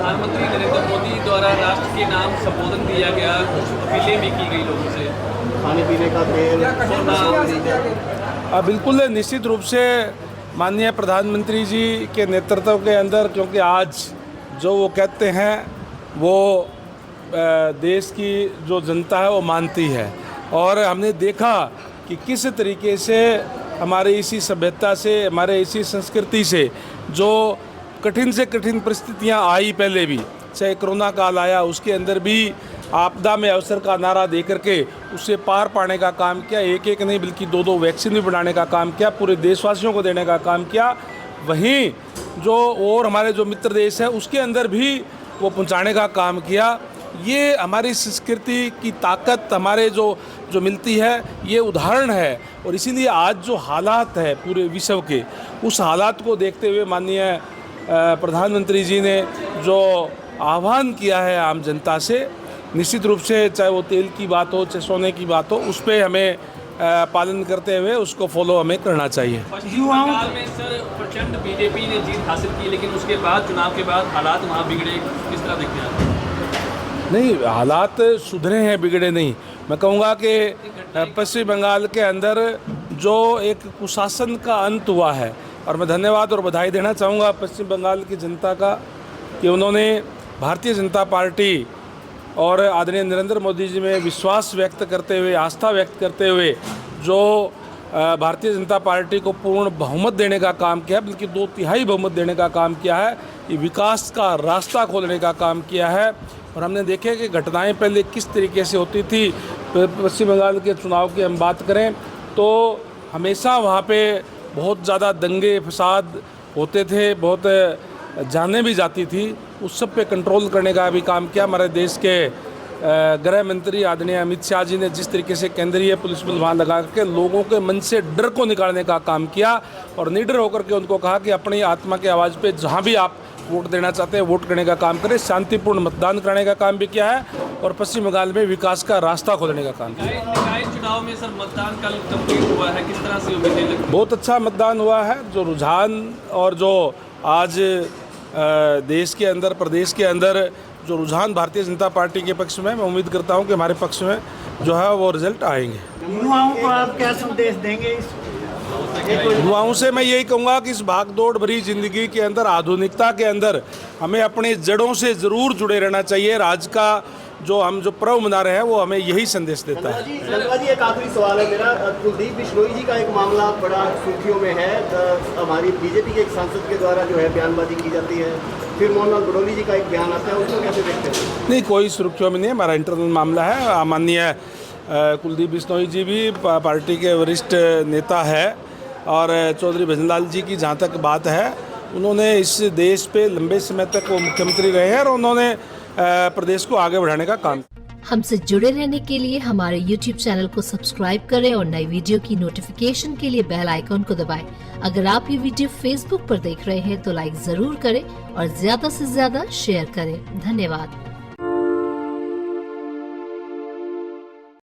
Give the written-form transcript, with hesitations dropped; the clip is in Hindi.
प्रधानमंत्री नरेंद्र मोदी द्वारा राष्ट्र के नाम संबोधन दिया गया, कुछ अपीलें भी की गई लोगों से, खाने पीने का तेल बिल्कुल निश्चित रूप से माननीय प्रधानमंत्री जी के नेतृत्व के अंदर, क्योंकि आज जो वो कहते हैं वो देश की जो जनता है वो मानती है। और हमने देखा कि किस तरीके से हमारे इसी सभ्यता से, हमारे इसी संस्कृति से जो कठिन से कठिन परिस्थितियां आई पहले भी, चाहे कोरोना काल आया उसके अंदर भी आपदा में अवसर का नारा दे करके उससे पार पाने का काम किया। एक एक नहीं बल्कि दो दो वैक्सीन भी बनाने का काम किया, पूरे देशवासियों को देने का काम किया। वहीं जो और हमारे जो मित्र देश है उसके अंदर भी वो पहुंचाने का काम किया। ये हमारी संस्कृति की ताकत हमारे जो मिलती है, ये उदाहरण है। और इसीलिए आज जो हालात है पूरे विश्व के, उस हालात को देखते हुए माननीय प्रधानमंत्री जी ने जो आह्वान किया है आम जनता से, निश्चित रूप से चाहे वो तेल की बात हो, चाहे सोने की बात हो, उस पर हमें पालन करते हुए उसको फॉलो हमें करना चाहिए। पश्चिम बंगाल में सर प्रचंड बीजेपी ने जीत हासिल की, लेकिन उसके बाद चुनाव के बाद हालात वहाँ बिगड़े, किस तरह देखते हैं? नहीं, हालात सुधरे हैं, बिगड़े नहीं। मैं कहूँगा कि पश्चिम बंगाल के अंदर जो एक कुशासन का अंत हुआ है, और मैं धन्यवाद और बधाई देना चाहूँगा पश्चिम बंगाल की जनता का कि उन्होंने भारतीय जनता पार्टी और आदरणीय नरेंद्र मोदी जी में विश्वास व्यक्त करते हुए, आस्था व्यक्त करते हुए जो भारतीय जनता पार्टी को पूर्ण बहुमत देने का काम किया, बल्कि 2/3 बहुमत देने का काम किया है। ये विकास का रास्ता खोलने का काम किया है। और हमने देखे कि घटनाएं पहले किस तरीके से होती थी। पश्चिम बंगाल के चुनाव की हम बात करें तो हमेशा वहाँ पे बहुत ज़्यादा दंगे फसाद होते थे, बहुत जानें भी जाती थी। उस सब पे कंट्रोल करने का भी काम किया। हमारे देश के गृह मंत्री आदरणीय अमित शाह जी ने जिस तरीके से केंद्रीय पुलिस बल वहाँ लगा के लोगों के मन से डर को निकालने का काम किया और निडर होकर के उनको कहा कि अपनी आत्मा की आवाज़ पे जहाँ भी आप वोट देना चाहते हैं वोट करने का काम करें, शांतिपूर्ण मतदान कराने का काम भी किया है और पश्चिम बंगाल में विकास का रास्ता खोलने का काम किया। निकाय चुनाव में सर मतदान कल कंप्लीट हुआ है, किस तरह से उम्मीदें लगती हैं? बहुत अच्छा मतदान हुआ है। जो रुझान और जो आज देश के अंदर, प्रदेश के अंदर जो रुझान भारतीय जनता पार्टी के पक्ष में, मैं उम्मीद करता हूं कि हमारे पक्ष में जो है वो रिजल्ट आएंगे। युवाओं को आप क्या संदेश देंगे? युवाओं से मैं यही कहूँगा कि इस भागदौड़ भरी जिंदगी के अंदर, आधुनिकता के अंदर हमें अपने जड़ों से ज़रूर जुड़े रहना चाहिए। आज का जो हम जो पर्व मना रहे हैं वो हमें यही संदेश देता है। जी एक आखिरी सवाल है मेरा। कुलदीप बिश्नोई जी का एक मामला बड़ा सुर्खियों में है। हमारी बीजेपी के एक सांसद के द्वारा जो है बयानबाजी की जाती है, फिर मोहनलाल बडोली जी का एक बयान आता है, उसको कैसे देखते हैं? नहीं, कोई सुर्खियों में नहीं है, हमारा इंटरनल मामला है। माननीय कुलदीप बिश्नोई जी भी पार्टी के वरिष्ठ नेता है और चौधरी भजनलाल जी की जहाँ तक बात है, उन्होंने इस देश पे लंबे समय तक वो मुख्यमंत्री रहे हैं और उन्होंने प्रदेश को आगे बढ़ाने का काम। हमसे जुड़े रहने के लिए हमारे YouTube चैनल को सब्सक्राइब करें और नई वीडियो की नोटिफिकेशन के लिए बेल आइकॉन को दबाएं। अगर आप ये वीडियो Facebook पर देख रहे हैं तो लाइक जरूर करें और ज्यादा से ज्यादा शेयर करें। धन्यवाद।